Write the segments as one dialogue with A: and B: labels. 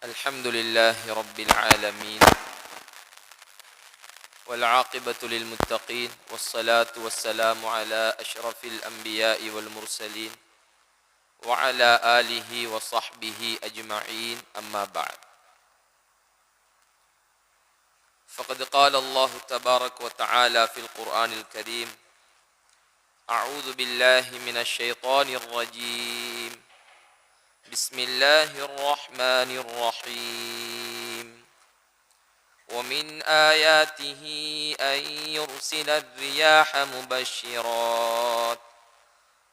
A: الحمد لله رب العالمين والعاقبة للمتقين والصلاة والسلام على أشرف الأنبياء والمرسلين وعلى آله وصحبه أجمعين أما بعد فقد قال الله تبارك وتعالى في القرآن الكريم أعوذ بالله من الشيطان الرجيم بسم الله الرحمن الرحيم ومن آياته أن يرسل الرياح مبشرات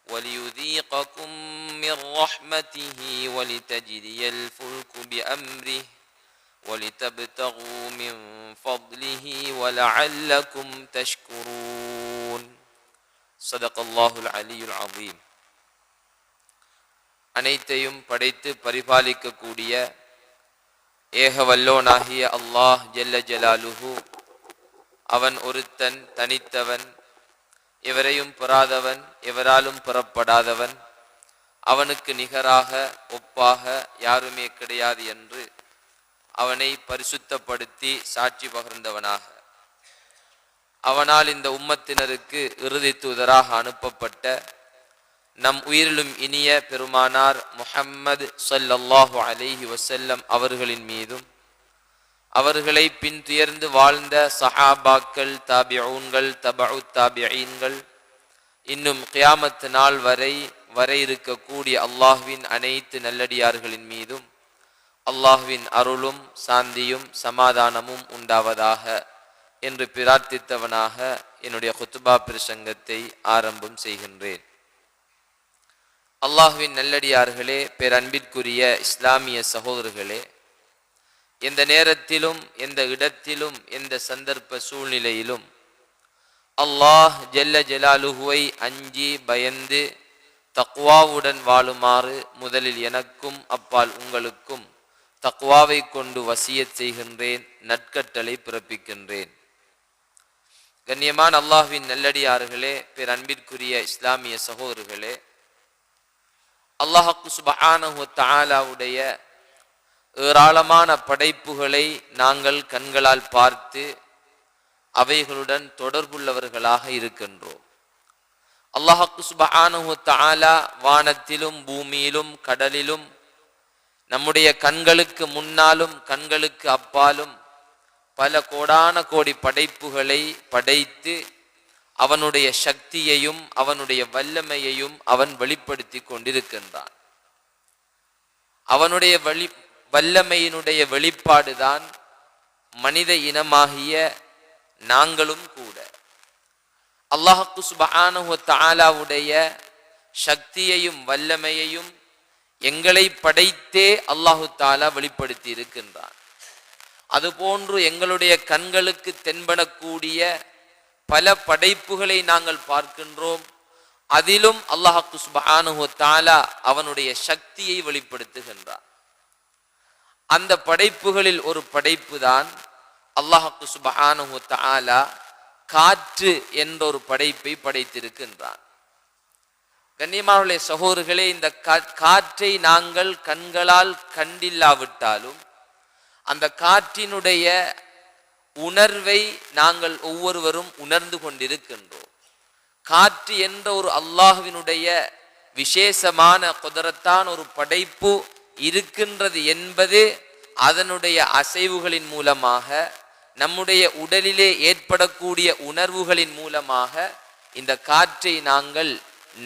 A: وليذيقكم من رحمته ولتجري الفلك بأمره ولتبتغوا من فضله ولعلكم تشكرون صدق الله العلي العظيم. அனைத்தையும் படைத்து பரிபாலிக்கக்கூடிய ஏக வல்லோனாகிய அல்லாஹ் ஜல்ல ஜலாலுஹு அவன் ஒருத்தன் தனித்தவன், எவரையும் பெறாதவன், எவராலும் பெறப்படாதவன், அவனுக்கு நிகராக ஒப்பாக யாருமே கிடையாது என்று அவனை பரிசுத்தப்படுத்தி சாட்சி பகர்ந்தவனாக அவனால் இந்த உம்மத்தினருக்கு இறுதி தூதராக அனுப்பப்பட்ட நம் உயிரிலும் இனிய பெருமானார் முஹம்மது ஸல்லல்லாஹு அலைஹி வஸல்லம் அவர்களின் மீதும் அவர்களை பின்துயர்ந்து வாழ்ந்த சஹாபாக்கள், தாபிஊன்கள், தபஉ தாபிஈன்கள், இன்னும் கியாமத் நாள் வரை இருக்கக்கூடிய அல்லாஹ்வின் அனைத்து நல்லடியார்களின் மீதும் அல்லாஹ்வின் அருளும் சாந்தியும் சமாதானமும் உண்டாவதாக என்று பிரார்த்தித்தவனாக என்னுடைய குத்துபா பிரசங்கத்தை ஆரம்பம் செய்கின்றேன். அல்லாஹ்வின் நல்லடியார்களே, பேரன்பிற்குரிய இஸ்லாமிய சகோதரர்களே, எந்த நேரத்திலும் எந்த இடத்திலும் எந்த சந்தர்ப்ப சூழ்நிலையிலும் அல்லாஹ் ஜல்ல ஜலாலுஹுவை அஞ்சி பயந்து தக்வாவுடன் வாழுமாறு முதலில் எனக்கும் அப்பால் உங்களுக்கும் தக்வாவை கொண்டு வசியத் செய்கின்றேன், நற்கட்டளை பிறப்பிக்கின்றேன். கண்ணியமான அல்லாஹ்வின் நல்லடியார்களே, பேரன்பிற்குரிய இஸ்லாமிய சகோதரர்களே, அல்லாஹ் சுப்ஹானஹு வ தஆலாவுடைய ஏராளமான படைப்புகளை நாங்கள் கண்களால் பார்த்து அவைகளுடன் தொடர்புள்ளவர்களாக இருக்கின்றோம். அல்லாஹ் சுப்ஹானஹு வ தஆலா வானத்திலும் பூமியிலும் கடலிலும் நம்முடைய கண்களுக்கு முன்னாலும் கண்களுக்கு அப்பாலும் பல கோடான கோடி படைப்புகளை படைத்து அவனுடைய சக்தியையும் அவனுடைய வல்லமையையும் அவன் வெளிப்படுத்தி கொண்டிருக்கின்றான். அவனுடைய வல்லமையினுடைய வெளிப்பாடுதான் மனித இனமாகிய நாங்களும் கூட. அல்லாஹ் சுப்ஹானஹு வ தஆலாவுடைய சக்தியையும் வல்லமையையும் எங்களை படைத்தே அல்லாஹு தஆலா வெளிப்படுத்தி இருக்கின்றான். அதுபோன்று எங்களுடைய கண்களுக்கு தென்படக்கூடிய பல படைப்புகளை நாங்கள் பார்க்கின்றோம். அதிலும் அல்லாஹ் சுப்ஹானஹு வ தஆலா அவனுடைய சக்தியை வெளிப்படுத்துகின்றான். அந்த படைப்புகளில் ஒரு படைப்பு தான் அல்லாஹ் சுப்ஹானஹு வ தஆலா காற்று என்ற ஒரு படைப்பை படைத்திருக்கின்றான். கண்ணியமானவர்களே, சகோதரர்களே, இந்த காற்றை நாங்கள் கண்களால் கண்டில்லாவிட்டாலும் அந்த காற்றினுடைய உணர்வை நாங்கள் ஒவ்வொருவரும் உணர்ந்து கொண்டிருக்கின்றோம். காற்று என்ற ஒரு அல்லாஹ்வினுடைய விசேஷமான குதரத்தான ஒரு படைப்பு இருக்கின்றது என்பது அதனுடைய அசைவுகளின் மூலமாக, நம்முடைய உடலிலே ஏற்படக்கூடிய உணர்வுகளின் மூலமாக இந்த காற்றை நாங்கள்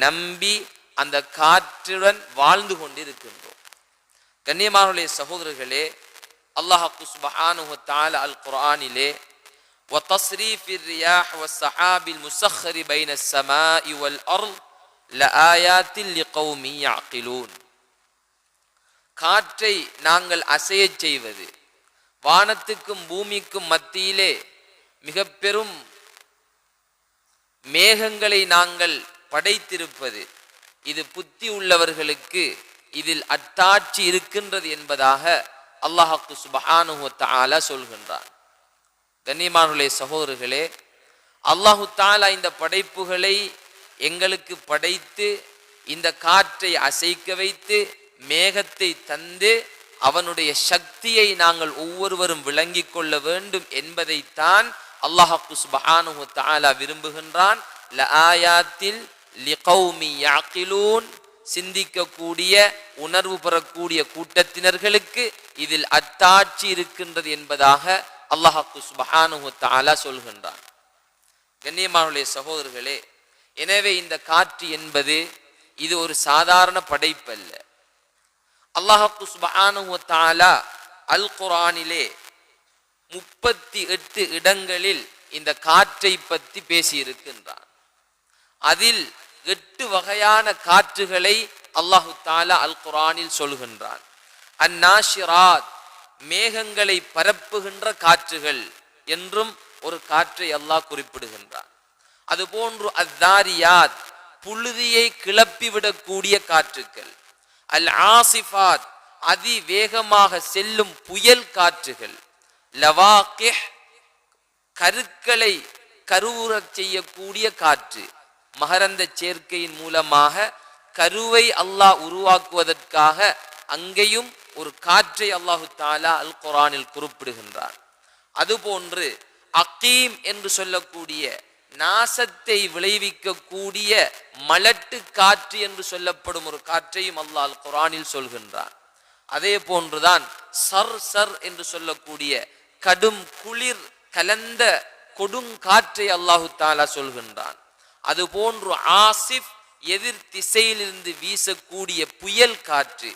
A: நம்பி அந்த காற்றுடன் வாழ்ந்து கொண்டிருக்கின்றோம். கண்ணியமானவர்களே, சகோதரர்களே, அல்லாஹ் சுப்ஹானஹு வ தஆலா அல் குர்ஆனிலே வதஸ்ரீஃபிர் ரியாஹ் வஸ்ஸஹாபில் முஸخر பைன ஸமாஇ வல் அர்ض் லஆயாத்தின் லிகௌமி யஅகிலூன், காற்றை நாங்கள் அசையச் செய்வது, வானத்துக்கும் பூமிக்கும் மத்தியிலே மிக பெரும் மேகங்களை நாங்கள் படைத்திருப்பது, இது புத்தி உள்ளவர்களுக்கு இதில் அத்தாட்சி இருக்கின்றது என்பதாக அல்லாஹ் சுப்ஹானஹு வ தஆலா சொல்கின்றான். கண்ணியமானவர்களே, சகோதரர்களே, அல்லாஹு தஆலா இந்த படைப்புகளை எங்களுக்கு படைத்து இந்த காற்றை அசைக்க வைத்து மேகத்தை தந்து அவனுடைய சக்தியை நாங்கள் ஒவ்வொருவரும் விளங்கிக் கொள்ள வேண்டும் என்பதைத்தான் அல்லாஹ் சுப்ஹானஹு வ தஆலா விரும்புகின்றான். லஆயாத்தில் லிகௌமி யஅகிலூன், சிந்திக்கக்கூடிய உணர்வு பெறக்கூடிய கூட்டத்தினர்களுக்கு இதில் அத்தாட்சி இருக்கின்றது என்பதாக அல்லாஹ் சுப்ஹானஹு வ தஆலா சொல்கின்றான். கண்ணியமானவர்களே, சகோதரர்களே, எனவே இந்த காற்று என்பது இது ஒரு சாதாரண படைப்பல்ல. அல்லாஹ் சுப்ஹானஹு வ தஆலா அல் குர்ஆனிலே 38 இடங்களில் இந்த காற்றை பற்றி பேசியிருக்கின்றான். அதில் 8 வகையான காற்றுகளை அல்லாஹு தஆலா அல் குர்ஆனில் சொல்கின்றான். அந்நாஷிராத், மேகங்களை பரப்புகின்ற காற்றுகள் என்றும் ஒரு காற்றை அல்லாஹ் குறிப்பிடுகின்றான். அதுபோன்று அத்தாரியாத், புழுதியை கிளப்பிவிடக்கூடிய காற்றுகள். அல் ஆசிஃபாத், அதிவேகமாக செல்லும் புயல் காற்றுகள். லவாகிஹ், கருக்களை கருவுறச் செய்யக்கூடிய காற்று. மகரந்த சேர்க்கையின் மூலமாக கருவை அல்லாஹ் உருவாக்குவதற்காக அங்கேயும் ஒரு காற்றை அல்லாஹு தஆலா அல் குர்ஆனில் குறிப்பிடுகின்றார். அதுபோன்று அகீம் என்று சொல்லக்கூடிய நாசத்தை விளைவிக்கக்கூடிய மலட்டு காற்று என்று சொல்லப்படும் ஒரு காற்றையும் அல்லாஹ் அல் குர்ஆனில் சொல்கின்றார். அதே போன்றுதான் சர் சர் என்று சொல்லக்கூடிய கடும் குளிர் கலந்த கொடுங்காற்றை அல்லாஹு தஆலா சொல்கின்றான். அதுபோன்று ஆசிப், எதிர் திசையிலிருந்து வீசக்கூடிய புயல் காற்று.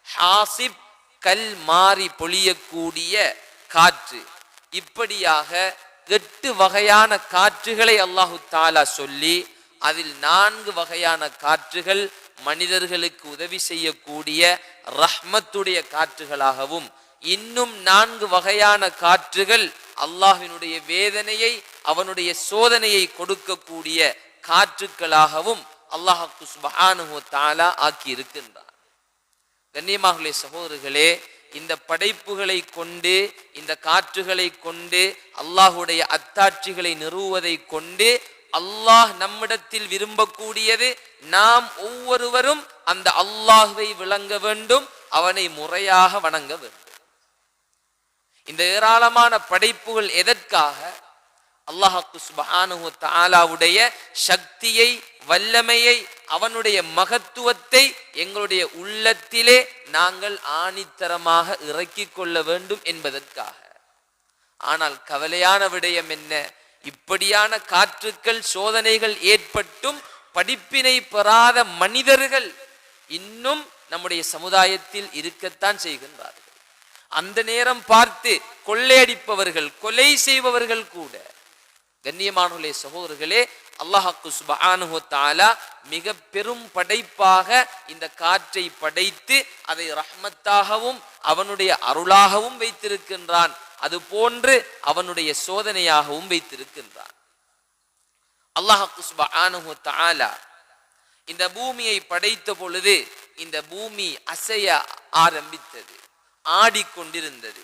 A: ஹாசிப், கல் மாறி பொழியக்கூடிய காற்று. இப்படியாக 8 வகையான காற்றுகளை அல்லாஹு தஆலா சொல்லி அதில் 4 வகையான காற்றுகள் மனிதர்களுக்கு உதவி செய்யக்கூடிய ரஹ்மத்துடைய காற்றுகளாகவும், இன்னும் 4 வகையான காற்றுகள் அல்லாஹ்வினுடைய வேதனையை, அவனுடைய சோதனையை கொடுக்கக்கூடிய காற்றுக்களாகவும் அல்லாஹ் சுப்ஹானஹு வ தஆலா ஆக்கி இருக்கின்றான். கண்ணியமானவர்களே, சகோதரர்களே, இந்த படைப்புகளை கொண்டு, இந்த காற்றுகளை கொண்டு, அல்லாஹுடைய அத்தாட்சிகளை நிறுவுவதை கொண்டு அல்லாஹ் நம்மிடத்தில் விரும்பக்கூடியது, நாம் ஒவ்வொருவரும் அந்த அல்லாஹ்வை விளங்க வேண்டும், அவனை முறையாக வணங்க வேண்டும். இந்த ஏராளமான படைப்புகள் எதற்காக? அல்லாஹ் சுப்ஹானஹு வ தஆலாவுடைய சக்தியை, வல்லமையை, அவனுடைய மகத்துவத்தை எங்களுடைய உள்ளத்திலே நாங்கள் ஆணித்தரமாக இறக்கிக் கொள்ள வேண்டும் என்பதற்காக. ஆனால் கவலையான விடயம் என்ன? இப்படியான காற்றுக்கள், சோதனைகள் ஏற்பட்டும் படிப்பினை பெறாத மனிதர்கள் இன்னும் நம்முடைய சமுதாயத்தில் இருக்கத்தான் செய்கின்றார்கள். அந்த நேரம் பார்த்து கொள்ளையடிப்பவர்கள், கொலை செய்பவர்கள் கூட. கண்ணியமானவர்களே, சகோதரர்களே, அல்லாஹ் சுப்ஹானஹு வ தஆலா மிக பெரும் படைப்பாக இந்த காற்றை படைத்து அதை ரஹ்மத்தாகவும் அவனுடைய அருளாகவும் வைத்திருக்கின்றான். அது போன்று அவனுடைய சோதனையாகவும் வைத்திருக்கின்றான். அல்லாஹ் சுப்ஹானஹு வ தஆலா இந்த பூமியை படைத்த பொழுது இந்த பூமி அசைய ஆரம்பித்தது, ஆடிக்கொண்டிருந்தது.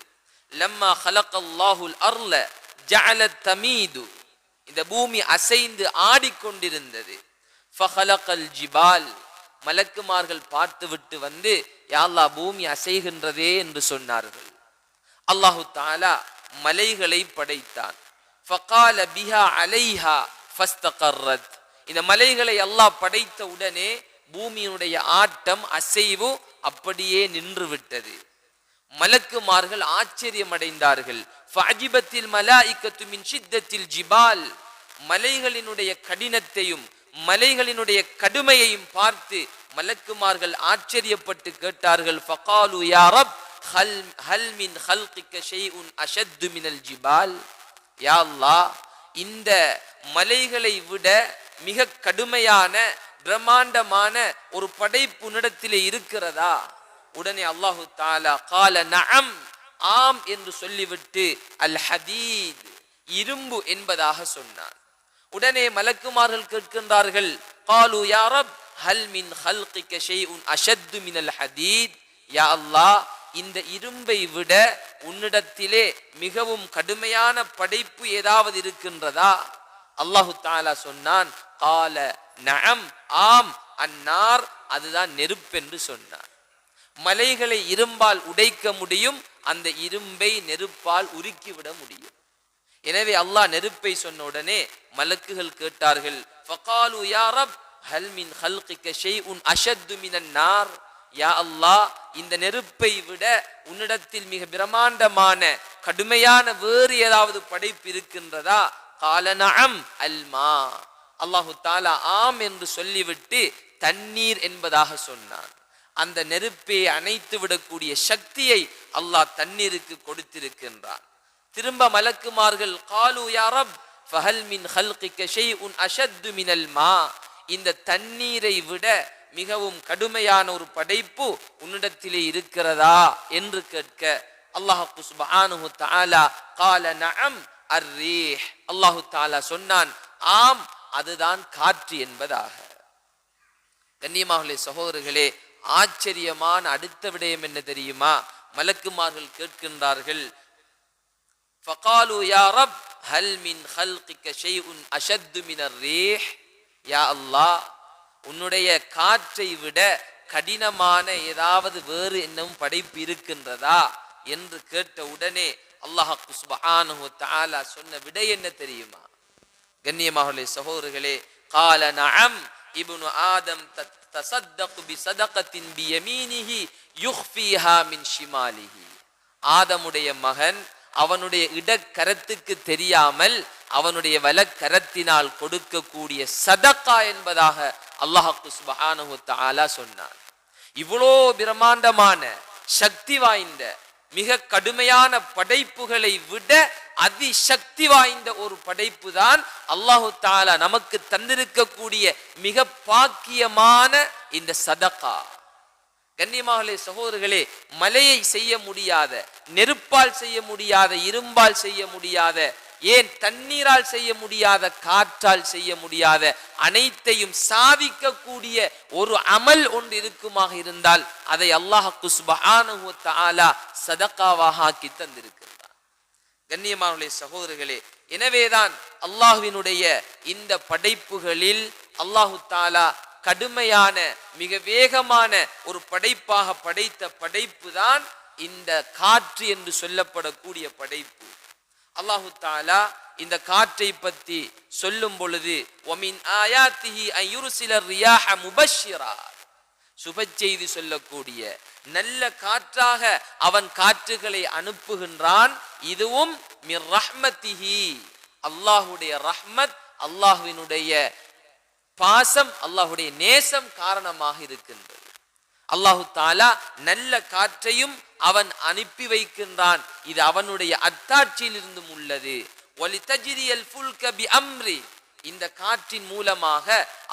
A: லம்மா ஹலகல்லாஹுல் அர்ல ஜஅலத் தமீது, இந்த பூமி அசைந்து ஆடிக்கொண்டிருந்தது. ஃபஹலகல் ஜிபால், மலக்குமார்கள் பார்த்துவிட்டு வந்து, யா அல்லாஹ், பூமி அசைகின்றதே என்று சொன்னார்கள். அல்லாஹு தஆலா மலைகளை படைத்தான். ஃபகால பிஹா அலைஹா ஃபஸ்தகர்ரத், இந்த மலைகளை அல்லாஹ் படைத்த உடனே பூமியினுடைய ஆட்டம், அசைவு அப்படியே நின்று விட்டது. மலக்குமார்கள் ஆச்சரியம் அடைந்தார்கள். ஃபஅஜிபத்தில் மலாயிகத்து மின் ஷித்தத்தில் ஜிபால், மலைகளினுடைய கடினத்தையும் மலைகளினுடைய கடுமையையும் பார்த்து மலக்குமார்கள் ஆச்சரியப்பட்டு கேட்டார்கள். ஃபகாலு யா ரப் ஹல் மின் ஹல்கிக ஷைஉன் அஷத்து மினல் ஜிபால், யா அல்லாஹ், இந்த மலைகளை விட மிக கடுமையான பிரம்மாண்டமான ஒரு படைப்பு உன்னிடத்திலே இருக்கிறதா? உடனே அல்லாஹு தஆலா கால நஅம், ஆம் என்று சொல்லிவிட்டு அல் ஹதீத், இரும்பு என்பதாக சொன்னான். உடனே மலக்குமார்கள் கேட்கின்றார்கள், காலு யா ரப் ஹல் மின் ஹல்கிக ஷைஉன் அஷத்து மினல் ஹதீத், யா அல்லாஹ், இந்த இரும்பை விட உன்னிடத்திலே மிகவும் கடுமையான படைப்பு ஏதாவது இருக்கின்றதா? அல்லாஹு தஆலா சொன்னான், கால நஅம், ஆம், அன்னார், அதுதான் நெருப்பு என்று சொன்னான். மலைகளை இரும்பால் உடைக்க முடியும், அந்த இரும்பை நெருப்பால் உருக்கிவிட முடியும். எனவே அல்லாஹ் நெருப்பை சொன்ன உடனே மலக்குகள் கேட்டார்கள், ஃபகாலு யா ரப் ஹல் மின் ஹல்கிக ஷைஉன் அஷத்து மினன் நார். யா அல்லாஹ், இந்த நெருப்பை விட உன்னிடத்தில் மிக பிரமாண்டமான கடுமையான வேறு ஏதாவது படைப்பு இருக்கின்றதா? கால நஅம் அல்மா. அல்லாஹு தஆலா ஆம் என்று சொல்லிவிட்டு தண்ணீர் என்பதாக சொன்னான். அந்த நெருப்பை அணைத்து விடக்கூடிய சக்தியை அல்லாஹ் தண்ணீருக்கு கொடுத்திருக்கின்றான். திரும்ப மலக்குமார்கள் காலு யா ரப் ஃபஹல் மின் ஹல்கிக ஷைஉன் அஷத்து மினல் மா. இந்த தண்ணீரை விட மிகவும் கடுமையான ஒரு படைப்பு உன்னிடத்திலே இருக்கிறதா என்று கேட்க அல்லாஹ் சுப்ஹானஹு தஆலா கால நஅம் அர்ரீஹ். அல்லாஹு தஆலா சொன்னான், ஆம், அதுதான் காற்று என்பதாக. கண்ணியமானவர்களே, சகோதரர்களே, ஆச்சரியமான அடுத்த விடயம் என்ன தெரியுமா? மலக்குமார்கள் கேட்கின்றார்கள், ஃபகாலு யா ரப் ஹல் மின் ஹல்கிக ஷைஉன் அஷத்து மினர் ரீஹ். யா அல்லாஹ், உன்னுடைய காற்றை விட கடினமான ஏதாவது வேறு என்னும் படைப்பு இருக்கின்றதா என்று கேட்ட உடனே அல்லாஹ் சுப்ஹானஹு தஆலா சொன்ன விடை என்ன தெரியுமா? கண்ணியமானவர்களே, சகோதரர்களே, கால நஅம் இப்னு ஆதம் தஸத்தகு பிஸதகத்தின் பியமீனிஹி யுக்ஃபீஹா மின் ஷிமாலிஹி. ஆதமுடைய மகன் அவனுடைய இடக்கரத்துக்கு தெரியாமல் அவனுடைய வலக்கரத்தினால் கொடுக்கக்கூடிய சதகா என்பதாக அல்லாஹ் சுப்ஹானஹு தஆலா சொன்னான். இவ்வளோ பிரம்மாண்டமான சக்தி வாய்ந்த மிக கடுமையான படைப்புகளை விட அதிசக்தி வாய்ந்த ஒரு படைப்பு தான் அல்லாஹு தஆலா நமக்கு தந்திருக்கக்கூடிய மிக பாக்கியமான இந்த சதகா. கண்ணியமானவர்களே, சகோதரர்களே, மலையை செய்ய முடியாத, நெருப்பால் செய்ய முடியாத, இரும்பால் செய்ய முடியாத, ஏன் தண்ணீரால் செய்ய முடியாத, காற்றால் செய்ய முடியாத அனைத்தையும் சாதிக்கக்கூடிய ஒரு அமல் ஒன்று இருக்குமாக இருந்தால் அதை அல்லாஹ் சுப்ஹானஹு வ தஆலா சதகாவாக ஆக்கி தந்திருக்கிறார். கண்ணியமானவர்களே, சகோதரர்களே, எனவேதான் அல்லாஹ்வினுடைய இந்த படைப்புகளில் அல்லாஹு தஆலா கடுமையான மிக வேகமான ஒரு படைப்பாக படைத்த படைப்பு தான் இந்த காற்று என்று சொல்லப்படக்கூடிய படைப்பு. அல்லாஹு தஆலா இந்த காற்றை பற்றி சொல்லும் பொழுது வமின் ஆயாத்திஹி அன் யுர்சில ரியாஹ முபஷ்ஷிரா, சுப செய்தி சொல்லக்கூடிய நல்ல காற்றாக அவன் காற்றுகளை அனுப்புகின்றான். இதுவும் மிர் ரஹ்மத்திஹி, அல்லாஹ்வுடைய ரஹ்மத், அல்லாஹ்வினுடைய பாசம், அல்லாஹ்வுடைய நேசம் காரணமாக இருக்கின்றது. அல்லாஹு தஆலா நல்ல காற்றையும் அவன் அனுப்பி வைக்கின்றான். இது அவனுடைய அத்தாட்சியில் இருந்தும் உள்ளது. வலிதஜ்ரியல் ஃபுல்க பிஅம்ரி, இந்த காற்றின் மூலமாக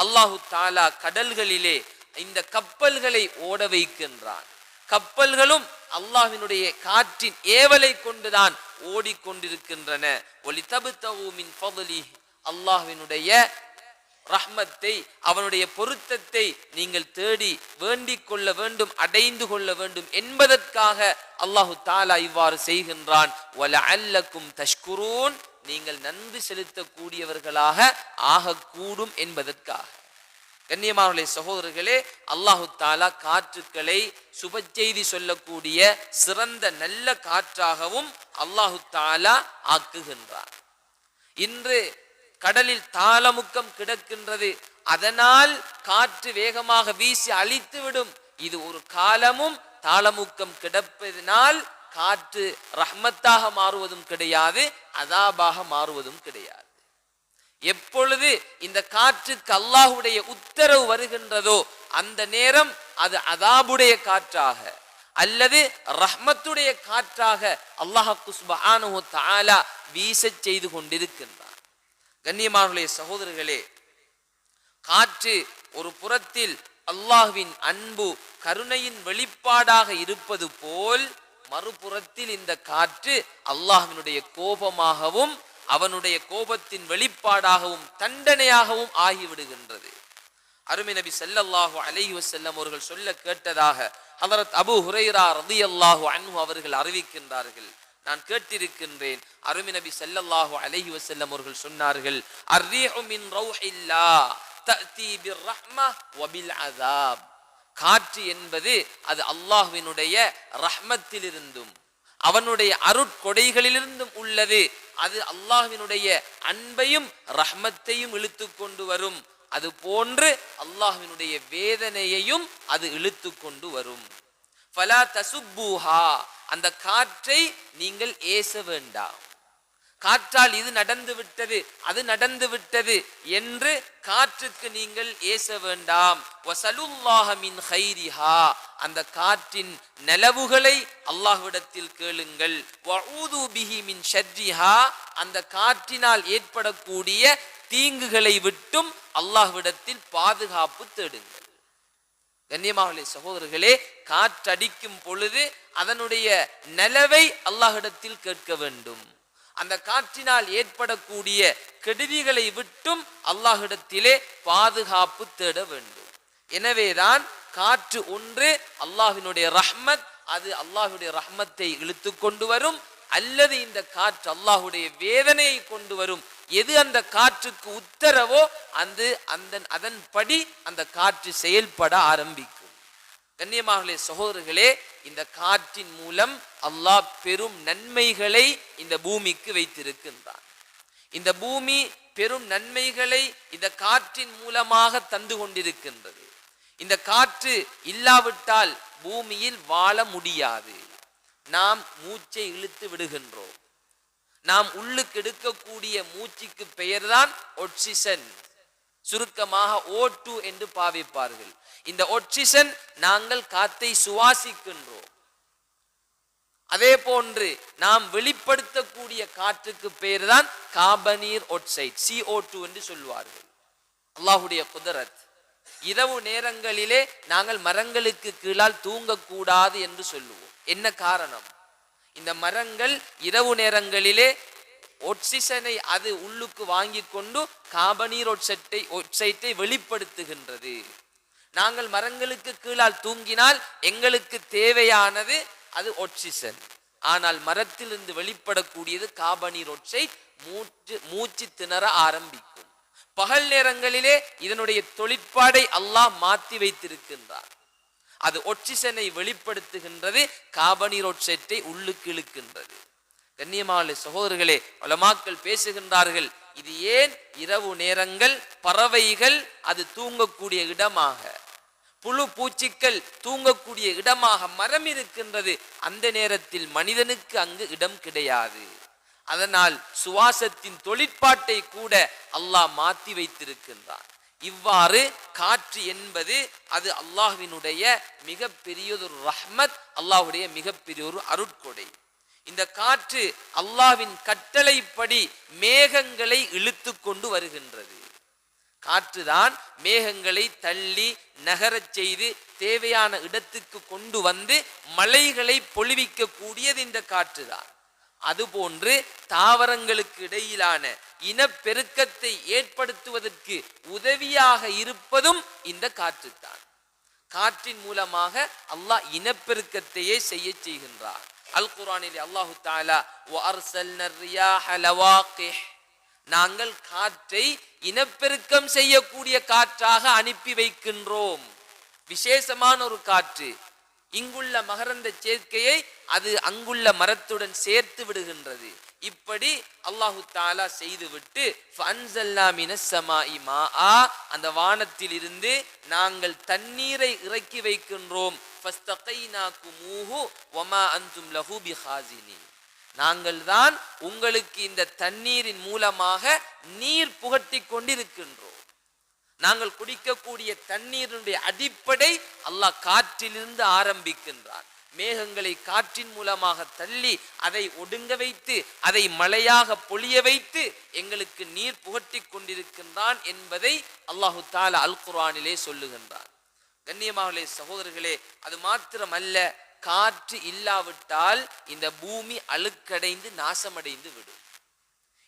A: அல்லாஹு தஆலா கடல்களிலே இந்த கப்பல்களை ஓட வைக்கின்றான். கப்பல்களும் அல்லாஹ்வினுடைய காற்றின் ஏவலை கொண்டுதான் ஓடிக்கொண்டிருக்கின்றன. வலிதப்தகு மின் ஃபضலிஹி, அல்லாஹ்வினுடைய ரஹ்மத்தை, அவனுடைய பொருத்தத்தை நீங்கள் தேடி வேண்டிக் கொள்ள வேண்டும், அடைந்து கொள்ள வேண்டும் என்பதற்காக அல்லாஹு தஆலா இவ்வாறு செய்கின்றான். வலஅல்லக்கும் தஷ்குரூன், நீங்கள் நன்றி செலுத்தக்கூடியவர்களாக ஆகக்கூடும் என்பதற்காக. கண்ணியமானவர்களே, சகோதரர்களே, அல்லாஹு தஆலா காற்றுக்களை சுப செய்தி சொல்லக்கூடிய சிறந்த நல்ல காற்றாகவும் அல்லாஹு தஆலா ஆக்குகின்றான். இன்று கடலில் தாளமுக்கம் கிடக்கின்றது, அதனால் காற்று வேகமாக வீசி அழித்துவிடும். இது ஒரு காலமும் தாளமுக்கம் கிடப்பதனால் காற்று ரஹ்மத்தாக மாறுவதும் கிடையாது, அதாபாக மாறுவதும் கிடையாது. எப்பொழுது இந்த காற்றுக்கு அல்லாஹ்வுடைய உத்தரவு வருகின்றதோ அந்த நேரம் அது அதாபுடைய காற்றாக அல்லது ரஹ்மத்துடைய காற்றாக அல்லாஹ் சுப்ஹானஹு வ தஆலா வீசச் செய்து கொண்டிருக்கின்றார். கண்ணியமானவர்களே, சகோதரர்களே, காற்று ஒரு புறத்தில் அல்லாஹ்வின் அன்பு கருணையின் வெளிப்பாடாக இருப்பது போல் மறுபுறத்தில் இந்த காற்று அல்லாஹ்வினுடைய கோபமாகவும் அவனுடைய கோபத்தின் வெளிப்பாடாகவும் தண்டனையாகவும் ஆகிவிடுகின்றது. அருமை நபி ஸல்லல்லாஹு அலைஹி வஸல்லம் அவர்கள் சொல்ல கேட்டதாக ஹஜ்ரத் அபூ ஹுரைரா ரலியல்லாஹு அன்ஹு அவர்கள் அறிவிக்கின்றார்கள். நான் கேட்டிருக்கின்றேன், அருமை நபி ஸல்லல்லாஹு அலைஹி வஸல்லம் அவர்கள் சொன்னார்கள், அர்ரீஹு மின் ரௌஹில்லாஹ் தஅதி பிர் ரஹ்மஹ் வ பில் அஸாப். காற்று என்பது அது அல்லாஹ்வினுடைய ரஹ்மத்திலிருந்தும் அவனுடைய அருட்கொடைகளிலிருந்தும் உள்ளது. அது அல்லாஹ்வினுடைய அன்பையும் ரஹ்மத்தையும் இழுத்து கொண்டு வரும். அது போன்று அல்லாஹ்வினுடைய வேதனையையும் அது இழுத்து கொண்டு வரும். ஃபலா தசுப்பூஹா, அந்த காற்றை நீங்கள் ஏச வேண்டாம். காற்றால் இது நடந்து விட்டது அது நடந்து விட்டது என்று காற்றுக்கு நீங்கள் ஏச வேண்டாம். வஸலுல்லாஹ மின் கைரிஹா, அந்த காற்றின் நலவுகளை அல்லாஹ்விடத்தில் கேளுங்கள். வஊது பிஹி மின் ஷர்ரிஹா, அந்த காற்றினால் ஏற்படக்கூடிய தீங்குகளை விட்டும் அல்லாஹ்விடத்தில் பாதுகாப்பு தேடுங்கள். கண்ணியமானவர்களே, சகோதரர்களே, காற்றடிக்கும் பொழுது அதனுடைய நலவை அல்லாஹ்விடத்தில் கேட்க வேண்டும். அந்த காற்றினால் ஏற்படக்கூடிய கெடுதிகளை விட்டும் அல்லாஹ்விடத்திலே பாதுகாப்பு தேட வேண்டும். எனவேதான் காற்று ஒன்று அல்லாஹ்வினுடைய ரஹ்மத், அது அல்லாஹ்வுடைய ரஹ்மத்தை இழுத்து கொண்டு வரும், அல்லது இந்த காற்று அல்லாஹ்வுடைய வேதனையை கொண்டு வரும். எது அந்த காற்றுக்கு உத்தரவோ அதன்படி அந்த காற்று செயல்பட ஆரம்பிக்கும். கண்ணியமானவர்களே, சகோதரர்களே, இந்த காற்றின் மூலம் அல்லாஹ் பெரும் நன்மைகளை இந்த பூமிக்கு வைத்திருக்கின்றான். இந்த பூமி பெரும் நன்மைகளை இந்த காற்றின் மூலமாக தந்து கொண்டிருக்கின்றது. இந்த காற்று இல்லாவிட்டால் பூமியில் வாழ முடியாது. நாம் மூச்சை இழுத்து விடுகின்றோம். நாம் உள்ளுக்கு எடுக்கக்கூடிய மூச்சுக்கு பெயர்தான் ஆக்சிஜன், சுருக்கமாக O2 என்று பாவிப்பார்கள். இந்த ஆக்சிஜன் நாங்கள் காத்தை சுவாசிக்கின்றோம். அதே போன்று நாம் வெளிப்படுத்தக்கூடிய காற்றுக்கு பெயர்தான் கார்பனீர் ஆக்சைடு, CO2 என்று சொல்வார்கள். அல்லாஹ்வுடைய குதரத். இரவு நேரங்களிலே நாங்கள் மரங்களுக்கு கீழால் தூங்கக்கூடாது என்று சொல்லுவோம். என்ன காரணம்? இந்த மரங்கள் இரவு நேரங்களிலே ஆக்சிஜனை அது உள்ளுக்கு வாங்கி கொண்டு கார்பனீர் ஆக்சைடை வெளிப்படுத்துகின்றது. நாங்கள் மரங்களுக்கு கீழால் தூங்கினால் எங்களுக்கு தேவையானது அது ஆக்சிஜன். ஆனால் மரத்திலிருந்து வெளிப்படக்கூடியது கார்பனீர் ஆக்சைடு. மூச்சு திணற ஆரம்பிக்கும். பகல் நேரங்களிலே இதனுடைய தொழிற்பாடை அல்லாஹ் மாற்றி வைத்திருக்கின்றார். அது ஆக்சிஜனை வெளிப்படுத்துகின்றது, கார்பனீர் ஆக்சைடை உள்ளுக்கு இழுக்கின்றது. கண்ணியமான சகோதரர்களே, உலமாக்கள் பேசுகின்றார்கள், இது ஏன் இரவு நேரங்கள் பறவைகள் அது தூங்கக்கூடிய இடமாக, புழு பூச்சிகள் தூங்கக்கூடிய இடமாக மரம் இருக்கின்றது. அந்த நேரத்தில் மனிதனுக்கு அங்கு இடம் கிடையாது. அதனால் சுவாசத்தின் தொழிற்பாட்டை கூட அல்லாஹ் மாற்றி வைத்திருக்கின்றார். இவ்வாறு காற்று என்பது அது அல்லாஹ்வினுடைய மிக பெரியதொரு ரஹ்மத், அல்லாஹ்வுடைய மிக பெரிய ஒரு அருட்கொடை. இந்த காற்று அல்லாஹ்வின் கட்டளைப்படி மேகங்களை இழுத்து கொண்டு வருகின்றது. காற்றுதான் மேகங்களை தள்ளி நகரச் செய்து தேவையான இடத்துக்கு கொண்டு வந்து மலைகளை பொழிவிக்க கூடியது இந்த காற்றுதான். அதுபோன்று தாவரங்களுக்கு இடையிலான இனப்பெருக்கத்தை ஏற்படுத்துவதற்கு உதவியாக இருப்பதும் இந்த காற்றுத்தான். காற்றின் மூலமாக அல்லாஹ் இனப்பெருக்கத்தையே செய்ய செய்கின்றார். அல் குர்ஆனிலே அல்லாஹு தஆலா வஅர்சல்னர் ரியாஹ லவாகிஹ், நாங்கள் காற்றை இனப்பெருக்கம் செய்யக்கூடிய காற்றாக அனுப்பி வைக்கின்றோம். விசேஷமான ஒரு காற்று. இங்குள்ள மகரந்த சேர்க்கையை அது அங்குள்ள மரத்துடன் சேர்த்து விடுகின்றது. இப்படி அல்லாஹு தஆலா செய்துவிட்டு ஃபஅன்ஸல்னா மினஸ் ஸமாஇ மாஆ, அந்த வானத்தில் இருந்து நாங்கள் தண்ணீரை இறக்கி வைக்கின்றோம். ஃபஸ்தகைனாகுமூஹு வமா அன்தும் லஹு பிகாஸினீன், நாங்கள் தான் உங்களுக்கு இந்த தண்ணீரின் மூலமாக நீர் புகட்டி கொண்டிருக்கின்றோம். நாங்கள் குடிக்கக்கூடிய தண்ணீருடைய அடிப்படை அல்லாஹ் காற்றிலிருந்து ஆரம்பிக்கின்றான். மேகங்களை காற்றின் மூலமாக தள்ளி அதை ஒடுங்க வைத்து அதை மழையாக பொழிய வைத்து எங்களுக்கு நீர் புகட்டி கொண்டிருக்கின்றான் என்பதை அல்லாஹு தஆலா அல் குர்ஆனிலே சொல்லுகின்றான். கண்ணியமானவர்களே, சகோதரர்களே, அது மாத்திரமல்ல, காற்று இல்லாவிட்டால் இந்த பூமி அழுக்கடைந்து நாசமடைந்து விடும்.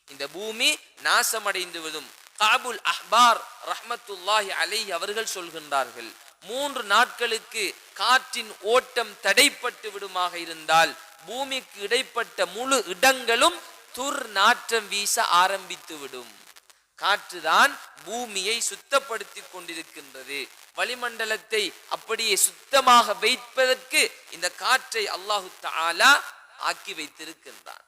A: இந்த பூமி நாசமடைந்து விடும். காபுல் அஹ்பார் ரஹ்மத்துல்லாஹி அலைஹி அவர்கள் சொல்கின்றார்கள், 3 நாட்களுக்கு காற்றின் ஓட்டம் தடைப்பட்டு விடுமாக இருந்தால் பூமிக்கு இடைப்பட்ட முழு இடங்களும் துர் நாற்றம் வீச ஆரம்பித்து விடும். காற்றுதான் பூமியை சுத்தப்படுத்தி கொண்டிருக்கின்றது. வளிமண்டலத்தை அப்படியே சுத்தமாக வைப்பதற்கு இந்த காற்றை அல்லாஹு தஆலா ஆக்கி வைத்திருக்கின்றான்.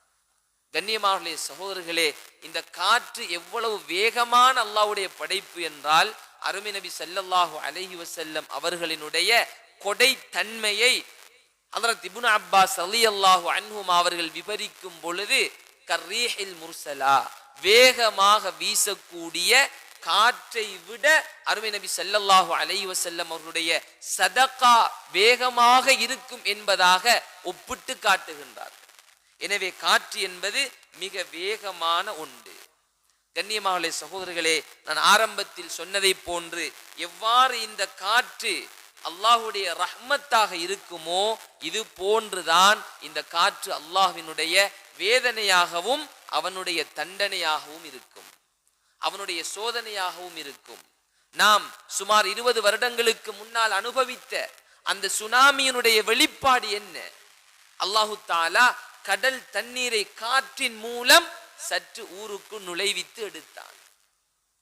A: கண்ணியமானவர்களே, சகோதரர்களே, இந்த காற்று எவ்வளவு வேகமான அல்லாஹ்வுடைய படைப்பு என்றால், அருமை நபி ஸல்லல்லாஹு அலைஹி வஸல்லம் அவர்களினுடைய கொடை தன்மையை ஹஜ்ரத் இப்னு அப்பாஸ் ரலியல்லாஹு அன்ஹுமா அவர்கள் விவரிக்கும் பொழுது, கர்ரீஹில் முர்சலா, வேகமாக வீசக்கூடிய காற்றை விட அருமை நபி ஸல்லல்லாஹு அலைஹி வஸல்லம் அவர்களுடைய சதகா வேகமாக இருக்கும் என்பதாக ஒப்பிட்டு காட்டுகின்றார். எனவே காற்று என்பது மிக வேகமான ஒன்று. கண்ணியமானவர்களே, சகோதரர்களே, நான் ஆரம்பத்தில் சொன்னதை போன்று எவ்வாறு இந்த காற்று அல்லாஹ்வுடைய ரஹ்மத்தாக இருக்குமோ, இது போன்றுதான் இந்த காற்று அல்லாஹ்வினுடைய வேதனையாகவும் அவனுடைய தண்டனையாகவும் இருக்கும், அவனுடைய சோதனையாகவும் இருக்கும். நாம் சுமார் 20 வருடங்களுக்கு முன்னால் அனுபவித்த அந்த சுனாமியினுடைய வெளிப்பாடு என்ன? அல்லாஹு தஆலா கடல் தண்ணீரை காற்றின் மூலம் சற்று ஊருக்கு நுழைவித்து எடுத்தான்.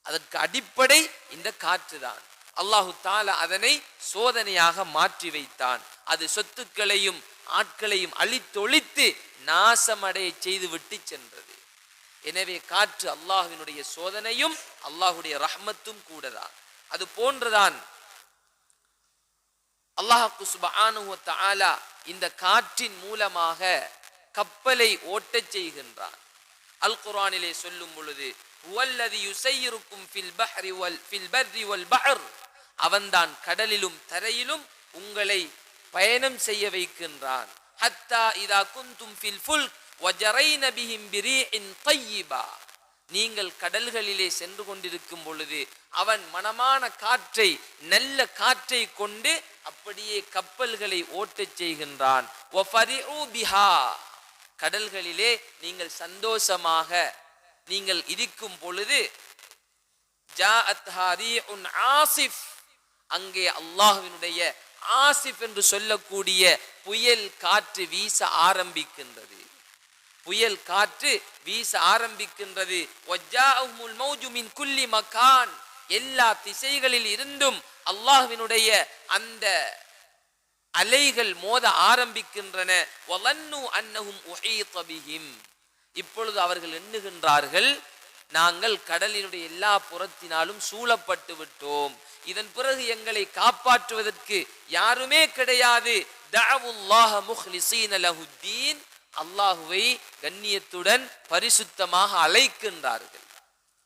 A: அதற்கு அடிப்படை இந்த காற்றுதான். அல்லாஹு தஆலா அதனை சோதனையாக மாற்றி வைத்தான். அது சொத்துக்களையும் ஆட்களையும் அழித்தொழித்து நாசமடைய செய்து விட்டு சென்றது. எனவே காற்று அல்லாஹ்வினுடைய சோதனையும் அல்லாஹ்வுடைய ரஹ்மத்தும் கூடதான். அது போன்றுதான் அல்லாஹ் சுப்ஹானஹு வ தஆலா இந்த காற்றின் மூலமாக கப்பலை ஓட்டச் செய்கின்றான். அல் குர்ஆனிலே சொல்லும் பொழுது, ஹுவல்லதி யுஸய்யிருக்கும் ஃபில் பர்ரி வல் பஹர், அவன்தான் கடலிலும் தரையிலும் உங்களை பயணம் செய்ய வைக்கின்றான். ஹத்தா இதா குந்தும் ஃபில் ஃபுல்க் வஜரைன பிஹிம் பிரீஇன் தய்யிபா, நீங்கள் கடல்களிலே சென்று கொண்டிருக்கும் பொழுது அவன் மனமான காற்றை, நல்ல காற்றை கொண்டு அப்படியே கப்பல்களை ஓட்டச் செய்கின்றான். வஃபரிஉ பிஹா, கடல்களிலே நீங்கள் சந்தோஷமாக நீங்கள் இருக்கும் பொழுது, ஜாஅத் ஹரீஉன் ஆசிஃப், அங்கே அல்லாஹ்வினுடைய ஆசிஃப் என்று சொல்லக்கூடிய புயல் காற்று வீச ஆரம்பிக்கின்றது. புயல் காற்று வீச ஆரம்பிக்கின்றது. வஜ்ஜாஅஹுல் மௌஜு மின் குல்லி மகான், எல்லா திசைகளில் இருந்தும் அல்லாஹ்வினுடைய அந்த அலைகள் மோத ஆரம்பிக்கின்றன. வலன்னு அன்னஹும் உஹீத பிஹிம், இப்பொழுது அவர்கள் எண்ணுகின்றார்கள், நாங்கள் கடலினுடைய எல்லா புறத்தினாலும் சூழப்பட்டு விட்டோம், இதன் பிறகு எங்களை காப்பாற்றுவதற்கு யாருமே கிடையாது. தஅவுல்லாஹ முஹ்லிஸீன லஹுத்தீன், அல்லாஹுவை கண்ணியத்துடன் பரிசுத்தமாக அழைக்கின்றார்கள்,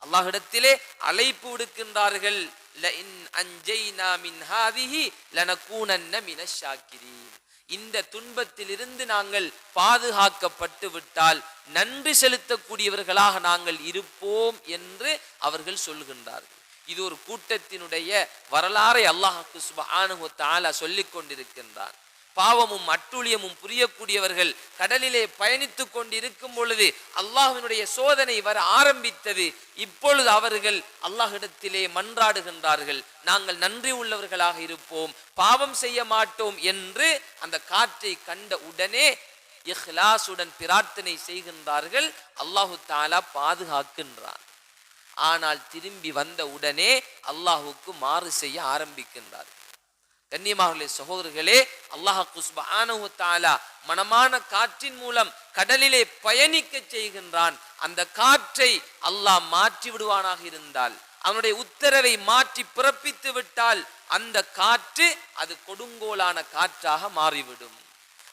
A: அல்லாஹ்விடத்திலே அழைப்பு விடுக்கின்றார்கள். லஇன் அன்ஜைனா மின் ஹாதிஹி லனகூனன்ன மினஷ் ஷாக்கிரீன், இந்த துன்பத்திலிருந்து நாங்கள் பாதுகாக்கப்பட்டு விட்டால் நன்றி செலுத்தக்கூடியவர்களாக நாங்கள் இருப்போம் என்று அவர்கள் சொல்கின்றார்கள். இது ஒரு கூட்டத்தினுடைய வரலாறை அல்லாஹ் சுப்ஹானஹு வ தஆலா சொல்லிக் கொண்டிருக்கின்றான். பாவமும் அட்டூழியமும் புரியக்கூடியவர்கள் கடலிலே பயணித்துக் கொண்டிருக்கும் பொழுது அல்லாஹ்வினுடைய சோதனை வர ஆரம்பித்தது. இப்பொழுது அவர்கள் அல்லாஹ்விடத்திலே மன்றாடுகின்றார்கள், நாங்கள் நன்றி உள்ளவர்களாக இருப்போம், பாவம் செய்ய மாட்டோம் என்று அந்த காற்றை கண்ட உடனே இஹ்லாசுடன் பிரார்த்தனை செய்கின்றார்கள். அல்லாஹு தஆலா பாதுகாக்கின்றான். ஆனால் திரும்பி வந்த உடனே அல்லாஹுக்கு மாறு செய்ய ஆரம்பிக்கின்றார்கள். கண்ணியமானவர்களே, சகோதரர்களே, அல்லாஹ் சுப்ஹானஹு வ தஆலா மனமான காற்றின் மூலம் கடலிலே பயணிக்க செய்கின்றான். அந்த காற்றை அல்லாஹ் மாற்றி விடுவானாக இருந்தால், அவனுடைய உத்தரவை மாற்றி பிறப்பித்து விட்டால் அந்த காற்று அது கொடுங்கோலான காற்றாக மாறிவிடும்,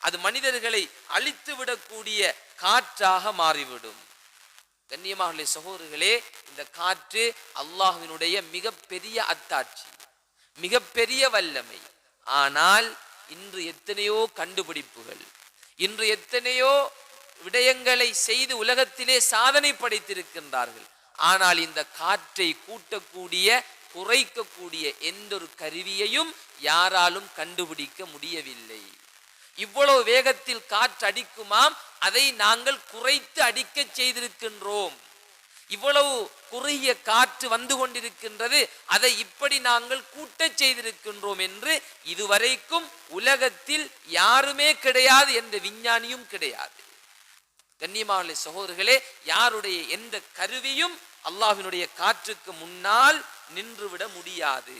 A: அது மனிதர்களை அழித்து விடக்கூடிய காற்றாக மாறிவிடும். கண்ணியமானவர்களே, சகோதரர்களே, இந்த காற்று அல்லாஹ்வினுடைய மிகப்பெரிய அத்தாட்சி, மிகப்பெரிய வல்லமை. ஆனால் இன்று எத்தனையோ கண்டுபிடிப்புகள், இன்று எத்தனையோ விடயங்களை செய்து உலகத்திலே சாதனை படைத்திருக்கின்றார்கள். ஆனால் இந்த காற்றை கூட்டக்கூடிய, குறைக்கக்கூடிய எந்த ஒரு கருவியையும் யாராலும் கண்டுபிடிக்க முடியவில்லை. இவ்வளவு வேகத்தில் காற்று அடிக்குமாம், அதை நாங்கள் குறைத்து அடிக்க செய்திருக்கின்றோம். இவ்வளவு குறுகிய காற்று வந்து கொண்டிருக்கின்றது, அதை இப்படி நாங்கள் கூட்டச் செய்திருக்கின்றோம் என்று இதுவரைக்கும் உலகத்தில் யாருமே கிடையாது, என்ற விஞ்ஞானியும் கிடையாது. கண்ணியமான சகோதரர்களே, யாருடைய எந்த கருவியும் அல்லாஹ்வினுடைய காற்றுக்கு முன்னால் நின்றுவிட முடியாது.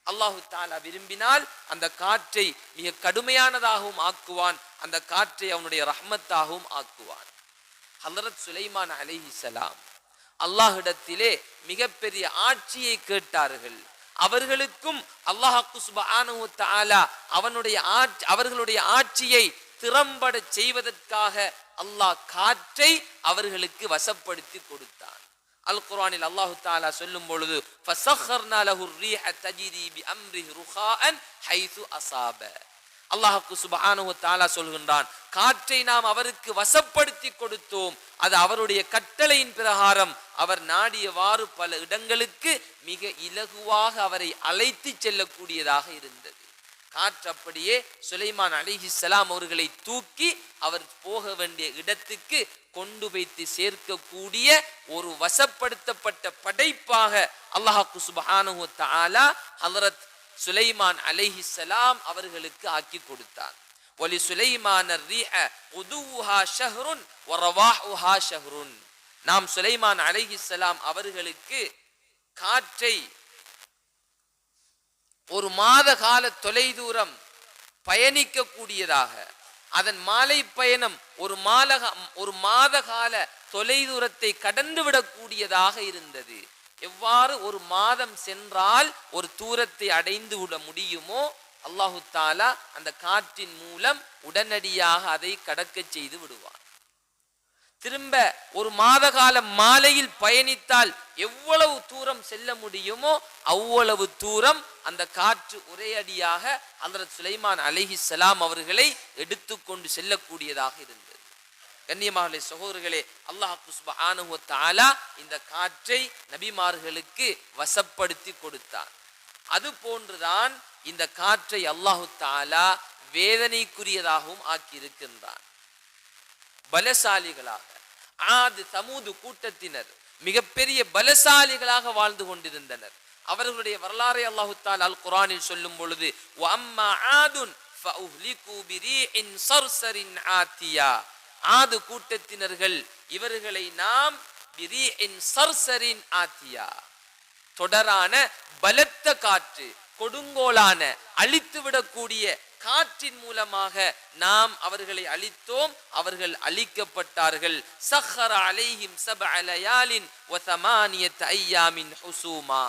A: அல்லாஹு தஆலா விரும்பினால் அந்த காற்றை மிக கடுமையானதாகவும் ஆக்குவான், அந்த காற்றை அவனுடைய ரஹ்மத்தாகவும் ஆக்குவான். ஹலரத் சுலைமான் அலைஹிஸ்ஸலாம் அல்லாஹ்விடத்திலே மிகப்பெரிய ஆட்சியை கேட்டார்கள். அவர்களுக்கும் அல்லாஹ் சுப்ஹானஹு வ தஆலா அவர்களுடைய ஆட்சியை திறம்பட செய்வதற்காக அல்லாஹ் காற்றை அவர்களுக்கு வசப்படுத்தி கொடுத்தான். அல் குர்ஆனில் அல்லாஹ் தஆலா சொல்லும் பொழுது ஃபஸഖர்னா லஹு ர்ரீஹ தஜ்ரி பிஅம்ரிஹி ருஹாஅன் ஹைது அஸாப. அல்லாஹ் சுப்ஹானஹு வ தஆலா சொல்கின்றான், காற்றை நாம் அவருக்கு வசப்படுத்தி கொடுத்தோம். அது அவருடைய கட்டளையின் பிரகாரம் அவர் நாடியவாறு பல இடங்களுக்கு மிக இலகுவாக அவரை அழைத்து செல்லக்கூடியதாக இருந்தது. காற்று அப்படியே சுலைமான் அலைஹிஸ்ஸலாம் அவர்களை தூக்கி அவர் போக வேண்டிய இடத்துக்கு கொண்டு வைத்து சேர்க்கக்கூடிய ஒரு வசப்படுத்தப்பட்ட படைப்பாக அல்லாஹ் சுப்ஹானஹு வ தஆலா ஹஜ்ரத் சுலைமான் அலைஹிஸ்ஸலாம் அவர்களுக்கு ஆக்கி கொடுத்தார். வலி சுலைமான் ர்ரீஹ உதுஹா ஷஹ்ருன் வ ரவாஹுஹா ஷஹ்ருன். நாம் சுலைமான் அலைஹிஸ்ஸலாம் அவர்களுக்கு காற்றை ஒரு மாத கால தொலைதூரம் பயணிக்க கூடியதாக, அதன் மாலை பயணம் ஒரு மாத கால தொலைதூரத்தை கடந்து விடக்கூடியதாக இருந்தது. எவ்வாறு ஒரு மாதம் சென்றால் ஒரு தூரத்தை அடைந்து விட முடியுமோ, அல்லாஹு தஆலா அந்த காற்றின் மூலம் உடனடியாக அதை கடக்க செய்து விடுவார். திரும்ப ஒரு மாத காலம் மாலையில் பயணித்தால் எவ்வளவு தூரம் செல்ல முடியுமோ அவ்வளவு தூரம் அந்த காற்று ஒரே அடியாக ஹஜ்ரத் சுலைமான் அலைஹிஸ்ஸலாம் அவர்களை எடுத்துக்கொண்டு செல்லக்கூடியதாக இருந்தது. கண்ணியமான சகோதரர்களே, அல்லாஹ் சுப்ஹானஹு வ தஆலா இந்த காற்றை நபிமார்களுக்கு வசப்படுத்தி கொடுத்தார். அது போன்றுதான் இந்த காற்றை அல்லாஹ் தஆலா வேதனைக்குரியதாகவும் ஆக்கி இருக்கின்றான். பலசாலிகளாக ஆத் சமூது கூட்டத்தினர் மிகப்பெரிய பலசாலிகளாக வாழ்ந்து கொண்டிருந்தனர். அவர்களுடைய வரலாறை அல்லாஹ் தஆலா அல் குர்ஆனில் சொல்லும் பொழுது வஅம்மா ஆதுன் ஃபஉஹ்லிகு பிரீஇன் ஸர்ஸரின் ஆத்தியா. ஆது கூட்டத்தினர்கள் இவர்களை நாம் பிரீஇன் ஸர்ஸரின் ஆத்தியா, தொடரான பலத்த காற்று, கொடுங்கோலான அழித்து விடக்கூடிய காற்றின் மூலமாக நாம் அவர்களை அழித்தோம். அவர்கள் அழிக்கப்பட்டார்கள். சஹர அலைஹிம் சபஅ லயாலின் வ ஸமானியத அய்யாமின் ஹுசூமா.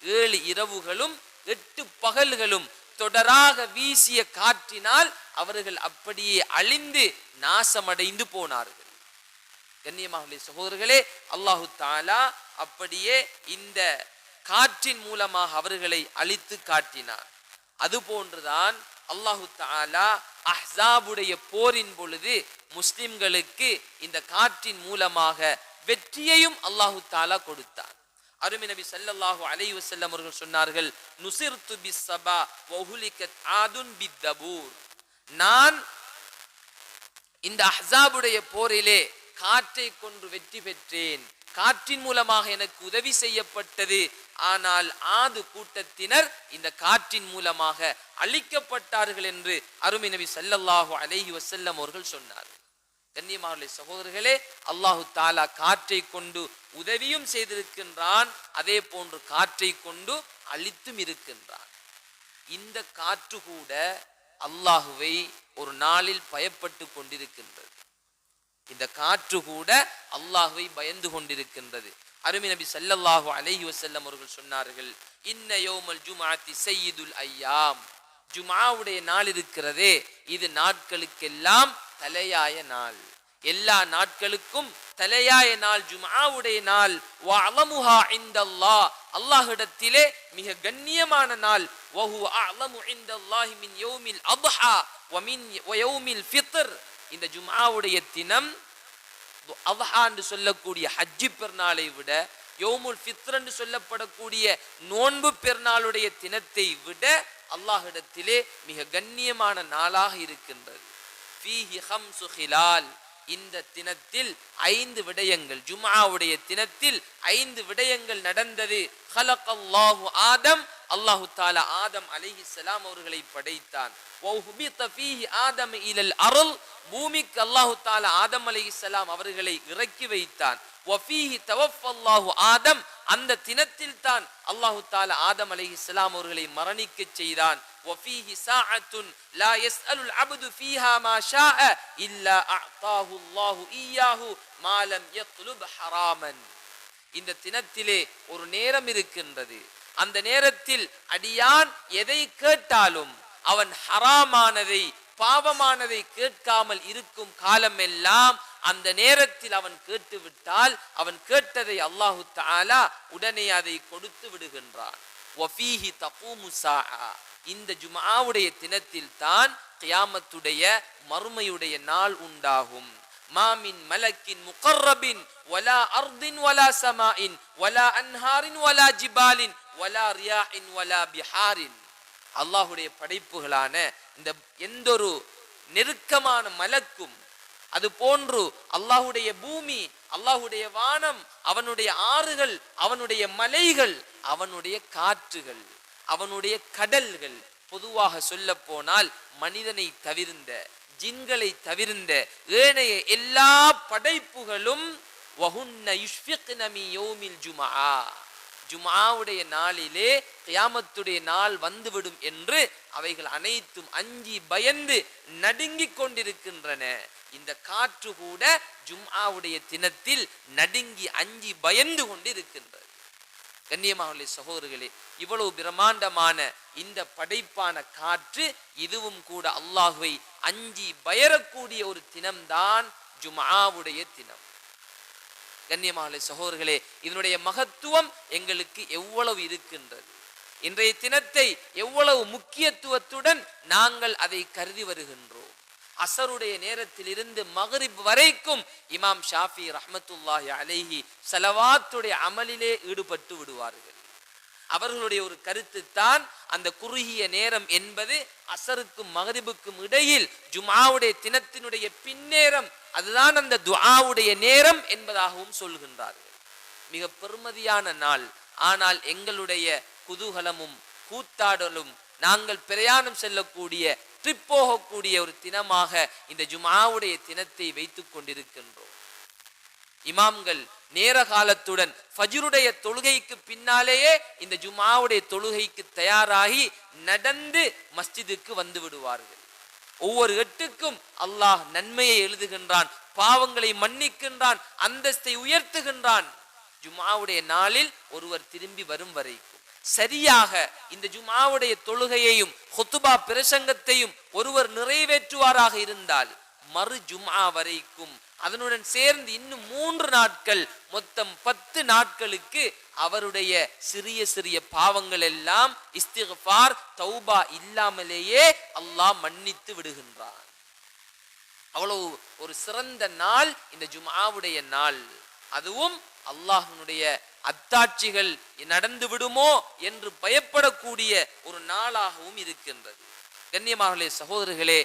A: 7 இரவுகளும் 8 பகல்களும் தொடராக வீசிய காற்றினால் அவர்கள் அப்படியே அழிந்து நாசமடைந்து போனார்கள். கண்ணியமான சகோதரர்களே, அல்லாஹு தஆலா அப்படியே இந்த காற்றின் மூலமாக அவர்களை அழித்து காட்டினார். அதுபோன்றுதான் அல்லாஹு தஆலா அஹ்ஸாபுடைய போரின் பொழுது முஸ்லிம்களுக்கு இந்த காற்றின் மூலமாக வெற்றியையும் அல்லாஹு தஆலா கொடுத்தார். அருமை நபி ஸல்லல்லாஹு அலைஹி வஸல்லம் அவர்கள் சொன்னார்கள், நுஸிர்து பிஸ்ஸபா வ உஹ்லிகத் ஆதுன் பித்தபூர். நான் இந்த அஹ்ஸாபுடைய போரிலே காற்றை கொண்டு வெற்றி பெற்றேன், காற்றின் மூலமாக எனக்கு உதவி செய்யப்பட்டது. ஆனால் ஆது கூட்டத்தினர் இந்த காற்றின் மூலமாக அழிக்கப்பட்டார்கள் என்று அருமை நபி ஸல்லல்லாஹு அலைஹி வஸல்லம் அவர்கள் சொன்னார்கள். கண்ணியமான சகோதரர்களே, அல்லாஹு தஆலா காற்றை கொண்டு உதவியும் செய்திருக்கின்றான், அதே போன்று காற்றை கொண்டு அழித்தும் இருக்கின்றான். இந்த காற்று கூட அல்லாஹுவை ஒரு நாளில் பயப்பட்டு கொண்டிருக்கின்றது. இந்த காற்று கூட அல்லாஹ்வை பயந்து கொண்டிருக்கின்றது. அருமை நபி ஸல்லல்லாஹு அலைஹி வஸல்லம் அவர்கள் சொன்னார்கள், இன்ன யௌமல் ஜும்ஆத்தி சய்யிதுல் அய்யாம். ஜும்ஆவுடைய நாள் இருக்கிறதே, இது நாட்களுக்கெல்லாம் தலையாய நாள். எல்லா நாட்களுக்கும் தலையாய நாள் ஜும்ஆவுடைய நாள். வ அலமுஹா இன்தல்லாஹ், அல்லாஹ்விடத்திலே மிக கண்ணியமான நாள். வ ஹுவ அலமு இன்தல்லாஹி மின் யௌமில் அத்ஹா வ யௌமில் ஃபித்ர். இந்த ஜும்ஆவுடைய தினம் அத்ஹா என்று சொல்லக்கூடிய ஹஜ்ஜி பெருநாளை விட, யௌமுல் ஃபித்ர் என்று சொல்லப்படக்கூடிய நோன்பு பெருநாளுடைய தினத்தை விட அல்லாஹ்விடத்திலே மிக கண்ணியமான நாளாக இருக்கின்றது. ஃபீஹி ஹம்சு ஹிலால். இந்த தினத்தில் 5 விடயங்கள், ஜும்ஆவுடைய தினத்தில் 5 விடயங்கள் நடந்தது. ஹலகல்லாஹு ஆதம், அல்லாஹு தஆலா ஆதம் அலைஹிஸ்ஸலாம் அவர்களை படைத்தான். வஹுபித ஃபீஹி ஆதம் இலல் அர்ல். பூமிக்கு அல்லாஹு தஆலா ஆதம் அலைஹிஸ்ஸலாம் அவர்களை இறக்கி வைத்தான். வஃபீஹி தவஃபல்லாஹு ஆதம், அந்த தினத்தில் தான் அல்லாஹு தஆலா ஆதம் அலைஹிஸ்ஸலாம் அவர்களை மரணிக்க செய்தான். வஃபீஹி ஸாஅத்துன் லா யஸ்அலுல் அப்து ஃபீஹா மா ஷாஅ இல்லா அஅதாஹு அல்லாஹு இய்யாஹு மா லம் யத்லுப் ஹராமன். இந்த தினத்திலே ஒரு நேரம் இருக்கின்றது. அந்த நேரத்தில் அடியான் எதை கேட்டாலும் அவன் ஹராமானதை பாவமானதை கேட்காமல் இருக்கும் காலமெல்லாம் அந்த நேரத்தில் அவன் கேட்டுவிட்டால் அவன் கேட்டதை அல்லாஹு தஆலா உடனே அதை கொடுத்து விடுகின்றான். வஃபீஹி தகூமு ஸாஅ, இந்த ஜும்ஆவுடைய தினத்தில் தான் கியாமத்துடைய மறுமையுடைய நாள் உண்டாகும். மா மின் மலக்கின் முகர்ரபின் வலா அர்தின் வலா சமாஇன் வலா அன்ஹாரின் வலா ஜிபாலின் வலா ரியாஇன் வலா பிஹாரின். அல்லாஹுடைய படைப்புகளான இந்த எந்தொரு நெருக்கமான மலக்கும், அது போன்று அல்லாஹுடைய பூமி, அல்லாஹுடைய வானம், அவனுடைய ஆறுகள், அவனுடைய மலைகள், அவனுடைய காற்றுகள், அவனுடைய கடல்கள், பொதுவாக சொல்ல போனால் மனிதனை தவிர்ந்த ஜின்களை தவிர்ந்த ஏனைய எல்லா படைப்புகளும் வஹுன்ன யுஷ்ஃபிக்ன மின் யௌமில் ஜும்ஆ, ஜும்ஆவுடைய நாளிலே கியாமத்துடைய நாள் வந்துவிடும் என்று அவைகள் அனைத்தும் அஞ்சி பயந்து நடுங்கிக் கொண்டிருக்கின்றன. இந்த காற்று கூட ஜும்ஆவுடைய தினத்தில் நடுங்கி அஞ்சி பயந்து கொண்டிருக்கின்றது. கண்ணியமான சகோதரர்களே, இவ்வளவு பிரம்மாண்டமான இந்த படைப்பான காற்று இதுவும் கூட அல்லாஹ்வை அஞ்சி பயரக்கூடிய ஒரு தினம்தான் ஜும்ஆவுடைய தினம். கண்ணியமான சகோதரர்களே, இதனுடைய மகத்துவம் எங்களுக்கு எவ்வளவு இருக்கின்றது. இன்றைய தினத்தை எவ்வளவு முக்கியத்துவத்துடன் நாங்கள் அதை கருதி வருகின்றோம். அசருடைய நேரத்தில் இருந்து மக்ரிப் வரைக்கும் இமாம் ஷாஃபி ரஹ்மத்துல்லாஹி அலைஹி ஸலவாத்துடைய அமலிலே ஈடுபட்டு விடுவார்கள். அவர்களுடைய ஒரு கருத்து தான் அந்த குறுகிய நேரம் என்பது அசருக்கும் மக்ரிபுக்கும் இடையில் ஜும்ஆவுடைய தினத்தினுடைய பின்னேரம், அதுதான் அந்த துஆவுடைய நேரம் என்பதாகவும் சொல்கின்றார்கள். மிக பெருமதியான நாள். ஆனால் எங்களுடைய குதூகலமும் கூத்தாடலும், நாங்கள் பிரயாணம் செல்லக்கூடிய ட்ரிப் போகக்கூடிய ஒரு தினமாக இந்த ஜும்ஆவுடைய தினத்தை வைத்துக் கொண்டிருக்கின்றோம். இமாம்கள் நேர காலத்துடன் ஃபஜ்ருடைய தொழுகைக்கு பின்னாலேயே இந்த ஜும்ஆவுடைய தொழுகைக்கு தயாராகி நடந்து மஸ்ஜிதுக்கு வந்து விடுவார்கள். ஒவ்வொரு எட்டுக்கும் அல்லாஹ் நன்மையை எழுதுகின்றான், பாவங்களை மன்னிக்கின்றான், அந்தஸ்தை உயர்த்துகின்றான். ஜும்ஆவுடைய நாளில் ஒருவர் திரும்பி வரும் வரைக்கும் சரியாக இந்த ஜும்ஆவுடைய தொழுகையையும் ஹுத்பா பிரசங்கத்தையும் ஒருவர் நிறைவேற்றுவாராக இருந்தால் மறு ஜும்ஆ வரைக்கும், அதனுடன் சேர்ந்து இன்னும் 3 நாட்கள், மொத்தம் 10 நாட்களுக்கு அவருடைய சிறிய சிறிய பாவங்கள் எல்லாம் இஸ்திக்ஃபார் தௌபா இல்லாமலேயே அல்லாஹ் மன்னித்து விடுகின்றான். அவ்வளவு ஒரு சிறந்த நாள் இந்த ஜும்ஆவுடைய நாள். அதுவும் அல்லாஹ்வுடைய அத்தாட்சிகள் நடந்து விடுமோ என்று பயப்படக்கூடிய ஒரு நாளாகவும் இருக்கின்றது. கண்ணியமானவர்களே, சகோதரர்களே,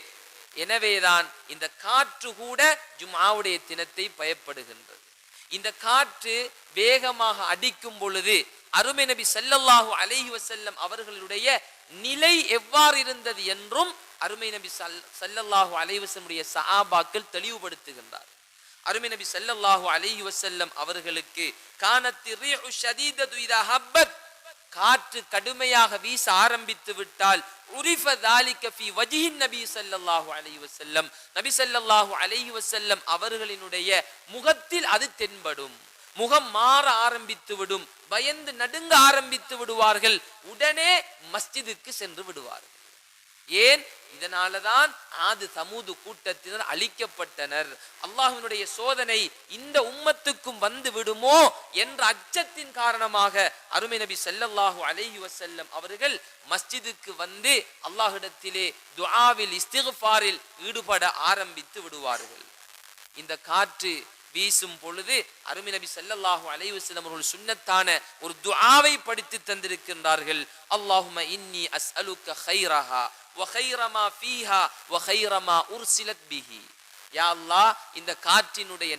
A: எனவேதான் இந்த காற்று கூட ஜும்ஆவுடைய தினத்தை பயப்படுகின்றது. இந்த காற்று வேகமாக அடிக்கும் பொழுது அருமை நபி ஸல்லல்லாஹு அலைஹி வஸல்லம் அவர்களுடைய நிலை எவ்வாறு இருந்தது என்றும் அருமை நபி ஸல்லல்லாஹு அலைஹி வஸல்லம் சஹாபாக்கள் தெளிவுபடுத்துகின்றார். அருமை நபி ஸல்லல்லாஹு அலைஹி வஸல்லம் அவர்களுக்கு கானத்தி ரீஹு ஷதீதது இதா ஹப்பத், காற்று கடுமையாக வீச ஆரம்பித்து விட்டால் உரிஃப ذلك في وجه النبي ஸல்லல்லாஹு அலைஹி வஸல்லம், நபி ஸல்லல்லாஹு அலைஹி வஸல்லம் அவர்களினுடைய முகத்தில் அது தென்படும். முகம் மாற ஆரம்பித்து விடும், பயந்து நடுங்க ஆரம்பித்து விடுவார்கள், உடனே மஸ்ஜிதுக்கு சென்று விடுவார்கள். ஏன்? இதனாலதான் ஆது சமூது கூட்டத்தினர் அழிக்கப்பட்டனர். அல்லாஹ்வினுடைய சோதனை இந்த உம்மத்துக்கும் வந்து விடுமோ என்ற அச்சத்தின் காரணமாக அருமை நபி ஸல்லல்லாஹு அலைஹி வஸல்லம் அவர்கள் மஸ்ஜிதுக்கு வந்து அல்லாஹ்விடத்திலே துஆவில் இஸ்திக்ஃபாரில் ஈடுபட ஆரம்பித்து விடுவார்கள். இந்த காற்று வீசும் பொழுது அருமை நபி ஸல்லல்லாஹு அலைஹி வஸல்லம் அவர்கள் சுன்னத்தான ஒரு துஆவை படித்து தந்திருக்கின்றார்கள். அல்லாஹும்ம இன்னி அஸ்அலுக கைரஹா வ கைர மா ஃபீஹா வ கைர மா உர்சிலத் பிஹி. யா அல்லாஹ், இந்த காற்றினுடைய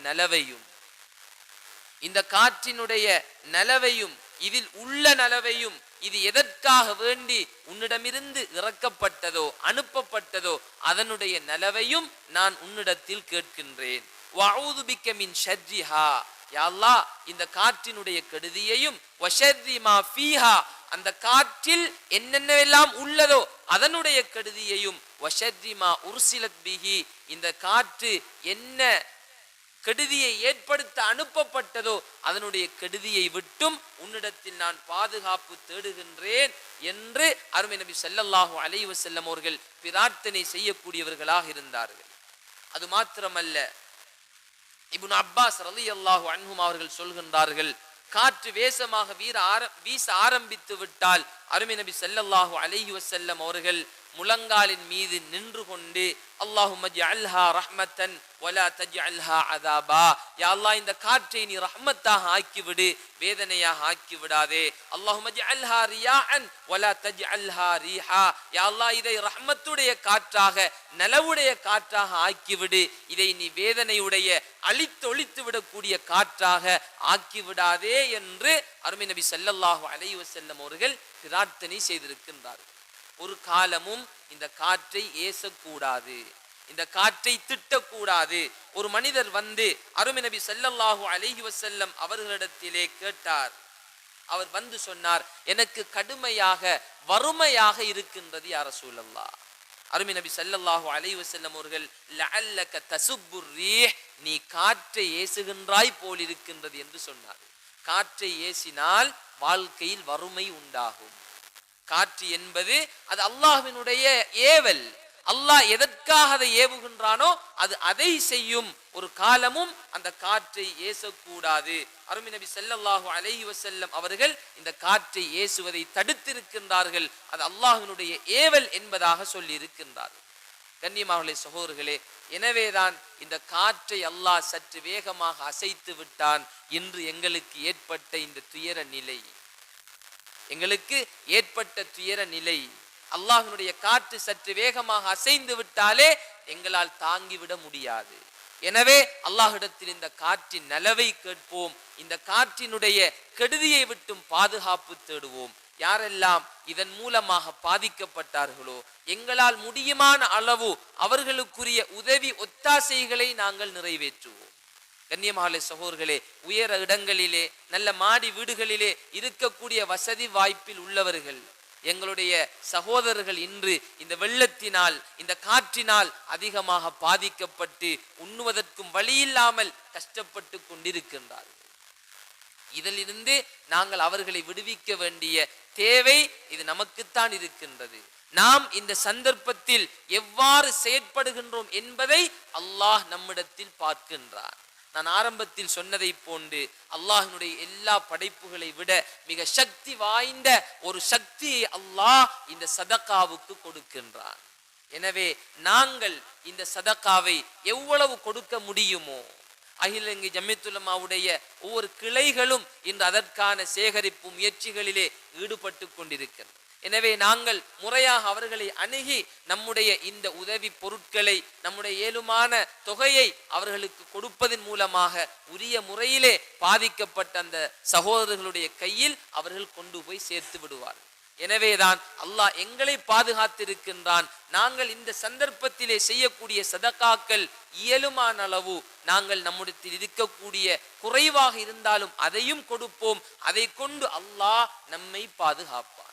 A: நலவையும் இதில் உள்ள நலவையும் இது எதற்காக வேண்டி உன்னிடமிருந்து இறக்கப்பட்டதோ அனுப்பப்பட்டதோ அதனுடைய நலவையும் நான் உன்னிடத்தில் கேட்கின்றேன். வஅஊது பிக்க மின் ஷர்ரிஹா, யா அல்லாஹ் இந்த காற்றினுடைய கெடுதியையும், வஷர்ரி மா ஃபீஹா அந்த காற்றில் என்னென்னவெல்லாம் உள்ளதோ அதனுடைய கெடுதியையும், வஷர்ரி மா உர்சிலத் பிஹி இந்த காற்று என்ன கெடுதியை ஏற்படுத்த அனுப்பப்பட்டதோ அதனுடைய கெடுதியை விட்டும் உன்னிடத்தில் நான் பாதுகாப்பு தேடுகின்றேன் என்று அருமை நபி ஸல்லல்லாஹு அலைஹி வஸல்லம் அவர்கள் பிரார்த்தனை செய்யக்கூடியவர்களாக இருந்தார்கள். அது மாத்திரமல்ல, இப்னு அப்பாஸ் ரலியல்லாஹு அன்ஹும் அவர்கள் சொல்கின்றார்கள், காற்று வேசமாக வீச ஆரம்பித்து விட்டால் அருமை நபி ஸல்லல்லாஹு அலைஹி வஸல்லம் அவர்கள் முழங்காலின் மீது நின்று கொண்டு அல்லாஹும்ம ஜஅல்ஹா ரஹ்மத்தன் வலா தஜ்அல்ஹா அஸாபா, யா அல்லாஹ் இந்த காற்றை நீ ரஹ்மத்தாக ஆக்கிவிடு, வேதனையாக ஆக்கி விடாதே. அல்லாஹும்ம ஜஅல்ஹா ரியாஅன் வலா தஜ்அல்ஹா ரீஹா, யா அல்லாஹ் இதை ரஹ்மத்துடைய காற்றாக நலவுடைய காற்றாக ஆக்கிவிடு, இதை நீ வேதனையுடைய அழித்தொழித்து விடக்கூடிய காற்றாக ஆக்கிவிடாதே என்று அருமை நபி ஸல்லல்லாஹு அலைஹி வஸல்லம் அவர்கள் பிரார்த்தனை செய்திருக்கின்றார்கள். ஒரு காலமும் இந்த காற்றை ஏசக்கூடாது, இந்த காற்றை திட்டக்கூடாது. ஒரு மனிதர் வந்து அருமை நபி ஸல்லல்லாஹு அலைஹி வஸல்லம் அவர்களிடத்திலே கேட்டார். அவர் வந்து சொன்னார், எனக்கு கடுமையாக வறுமையாக இருக்கின்றது யா ரசூலல்லாஹ். அருமை நபி ஸல்லல்லாஹு அலைஹி வஸல்லம் அவர்கள் லஅல்லக தசுப்புர் ரீஹ், நீ காற்றை ஏசுகின்றாய் போல் இருக்கின்றது என்று சொன்னார். காற்றை ஏசினால் வாழ்க்கையில் வறுமை உண்டாகும். காற்று என்பது அது அல்லாஹ்வினுடைய ஏவல். அல்லாஹ் எதற்காக அதை ஏவுகின்றானோ அது அதை செய்யும். ஒரு காலமும் அந்த காற்றை ஏசக்கூடாது. அருமை நபி ஸல்லல்லாஹு அலைஹி வஸல்லம் அவர்கள் இந்த காற்றை ஏசுவதை தடுத்திருக்கின்றார்கள். அது அல்லாஹ்வினுடைய ஏவல் என்பதாக சொல்லி இருக்கின்றார்கள். கண்ணியமானவர்களே, சகோதரர்களே, எனவேதான் இந்த காற்றை அல்லாஹ் சற்று வேகமாக அசைத்து விட்டான். இன்று எங்களுக்கு ஏற்பட்ட இந்த துயர நிலை, எங்களுக்கு ஏற்பட்ட துயர நிலை, அல்லாஹ்வினுடைய காற்று சற்று வேகமாக அசைந்து விட்டாலே எங்களால் தாங்கிவிட முடியாது. எனவே அல்லாஹ்விடத்தில் இந்த காற்றின் நலவை கேட்போம், இந்த காற்றினுடைய கெடுதியை விட்டும் பாதுகாப்பு தேடுவோம். யாரெல்லாம் இதன் மூலமாக பாதிக்கப்பட்டார்களோ எங்களால் முடியுமான அளவு அவர்களுக்குரிய உதவி ஒத்தாசைகளை நாங்கள் நிறைவேற்றுவோம். கண்ணியமானவர்களே, சகோதரர்களே, உயர இடங்களிலே நல்ல மாடி வீடுகளிலே இருக்கக்கூடிய வசதி வாய்ப்பில் உள்ளவர்கள், எங்களுடைய சகோதரர்கள் இன்று இந்த வெள்ளத்தினால் இந்த காற்றினால் அதிகமாக பாதிக்கப்பட்டு உண்ணுவதற்கும் வழியில்லாமல் கஷ்டப்பட்டு கொண்டிருக்கின்றார்கள். இதிலிருந்து நாங்கள் அவர்களை விடுவிக்க வேண்டிய தேவை இது நமக்குத்தான் இருக்கின்றது. நாம் இந்த சந்தர்ப்பத்தில் எவ்வாறு செயற்படுகின்றோம் என்பதை அல்லாஹ் நம்மிடத்தில் பார்க்கின்றார். நான் ஆரம்பத்தில் சொன்னதை போன்று அல்லாஹ்வினுடைய எல்லா படைப்புகளை விட மிக சக்தி வாய்ந்த ஒரு சக்தியை அல்லாஹ் இந்த சதகாவுக்கு கொடுக்கின்றான். எனவே நாங்கள் இந்த சதகாவை எவ்வளவு கொடுக்க முடியுமோ, அகில இலங்கை ஜம்மியத்துல் உலமாவுடைய ஒவ்வொரு கிளைகளும் இன்று அதற்கான சேகரிப்பு முயற்சிகளிலே ஈடுபட்டு கொண்டிருக்கிறது. எனவே நாங்கள் முறையாக அவர்களை அணுகி நம்முடைய இந்த உதவி பொருட்களை, நம்முடைய ஏழுமான தொகையை அவர்களுக்கு கொடுப்பதன் மூலமாக உரிய முறையிலே பாதிக்கப்பட்ட அந்த சகோதரர்களுடைய கையில் அவர்கள் கொண்டு போய் சேர்த்து விடுவார்கள். எனவேதான் அல்லாஹ் எங்களை பாதுகாத்திருக்கின்றான். நாங்கள் இந்த சந்தர்ப்பத்திலே செய்யக்கூடிய சதகாக்கள் இயலுமான அளவு நாங்கள் நம்முடைய இருக்கக்கூடிய குறைவாக இருந்தாலும் அதையும் கொடுப்போம். அதை கொண்டு அல்லாஹ் நம்மை பாதுகாப்பான்.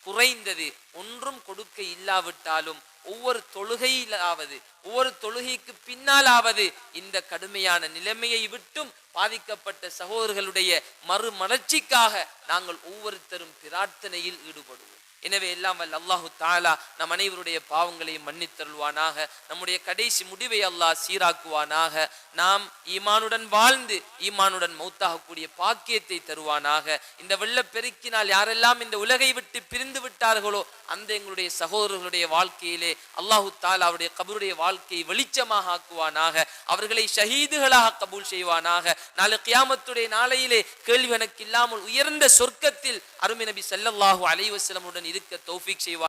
A: குறைந்தது ஒன்றும் கொடுக்க இல்லாவிட்டாலும் ஒவ்வொரு தொழுகையிலாவது ஒவ்வொரு தொழுகைக்கு பின்னாலாவது இந்த கடுமையான நிலைமையை விட்டும் பாதிக்கப்பட்ட சகோதரர்களுடைய மறுமலர்ச்சிக்காக நாங்கள் ஒவ்வொருத்தரும் பிரார்த்தனையில் ஈடுபடுவோம். எனவே எல்லாம் வல்ல அல்லாஹு தஆலா நம் அனைவருடைய பாவங்களையும் மன்னித்தருள்வானாக. நம்முடைய கடைசி முடிவை அல்லாஹ் சீராக்குவானாக. நாம் ஈமானுடன் வாழ்ந்து ஈமானுடன் மௌத்தாகக்கூடிய பாக்கியத்தை தருவானாக. இந்த வெள்ளப்பெருக்கினால் யாரெல்லாம் இந்த உலகை விட்டு பிரிந்து விட்டார்களோ அந்த எங்களுடைய சகோதரர்களுடைய வாழ்க்கையிலே அல்லாஹு தஆலா அவருடைய கபருடைய வாழ்க்கையை வெளிச்சமாக ஆக்குவானாக. அவர்களை ஷஹீதுகளாக கபூல் செய்வானாக. நாளை கியாமத்துடைய நாளையிலே கேள்வி கணக்கு இல்லாமல் உயர்ந்த சொர்க்கத்தில் அருமை நபி ஸல்லல்லாஹு அலைஹி வஸல்லம் உடன் இருக்க தௌஃபீக் செய்வார்.